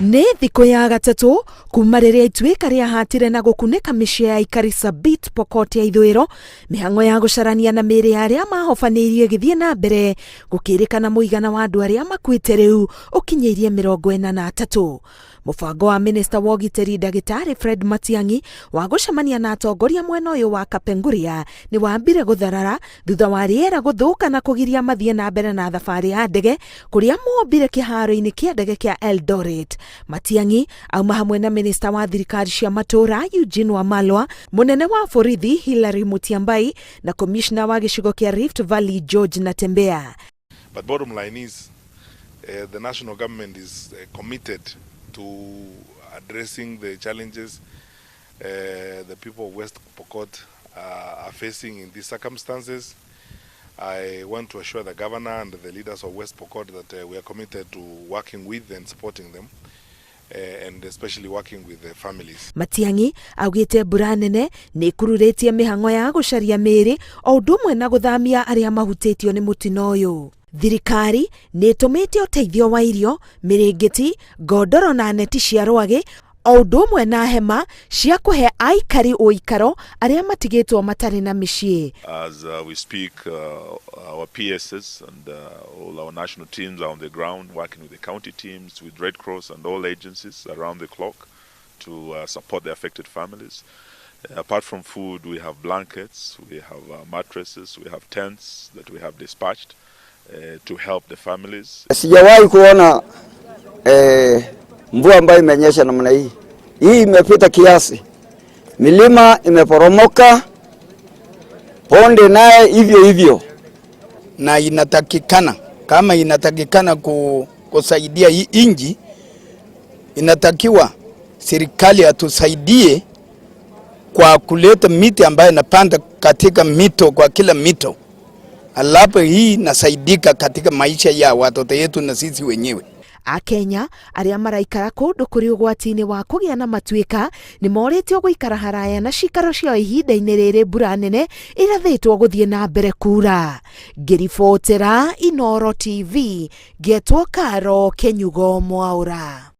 Nĩ thikũ ya gatatu kuma rĩrĩa Ituika rĩahatire na gũkunĩka mĩciĩ ya aikari Sabit Pokot ya ithũiro, mihang'o ya gucarania na miiri ya aria mahofanĩirie gĩthiĩ na mbere gũkĩrĩkana muigana wa andu aria makuite rĩu ukinyitie mirongo 43. Mũbango wa minista wa ugitiri ndagitari Fred Matiang'i wa gũcemania na atongoria mwena ũyũ wa Kapenguria nĩ wambire gũtharara thutha wa riera gũthũka na kũgiria mathiĩ na mbere na thabarĩ ya ndege kũrĩa mombire kĩharo-inĩ kĩa ndege kĩa Eldoret. Matiang'i auma hamwe na minista wa thirikari cia matũra Eugene Wamalwa, munene wa borithi Hilary Mutyambai na commissioner wa gĩcigo kĩa Rift Valley George Natembea. But bottom line is the national government is committed to addressing the challenges the people of West Pokot are facing in these circumstances. I want to assure the governor and the leaders of West Pokot that we are committed to working with and supporting them, and especially working with the families. Matiang'i augite mbura nene nĩ kururitie mihang'o ya gucaria miiri o ũndũ ũmwe na gũthamia aria mahutĩtio nĩ mutino ũyũ. Thirikari nĩ ĩtũmĩte ũteithio wa irio, mĩrĩngĩti, ngondoro na neti cia rwagĩ o ũndũ ũmwe na hema cia kũhe aikari ũikaro aria matigĩtwo matarĩ na mĩciĩ. As we speak, our PSs and all our national teams are on the ground working with the county teams, with Red Cross and all agencies around the clock to support the affected families. Apart from food, we have blankets, we have mattresses, we have tents that we have dispatched to help the families. Sijawahi kuona mvua ambayo imenyesha namna hii. Hii imepita kiasi. Milima imeporomoka, ponde naye hivyo. Na inatakikana, kama inatakikana kusaidia hii inji, inatakiwa serikali atusaidie kwa kuleta miti ambayo inapanda katika mito, kwa kila mito. Alafu hii nasaidika katika maisha ya watoto yetu na sisi wenyewe. Akenya aria maraikara kũndũ kũrĩ ũgwati-inĩ wa kũgĩa na matuĩka nĩ morĩtio gũikara haraya na cikaro ciao ihinda-inĩ rĩrĩ mbura nene irathĩtwo gũthiĩ na mbere kura. Ngĩribotera Inooro TV, ngetwo Karo Kenyugo Mwaũra.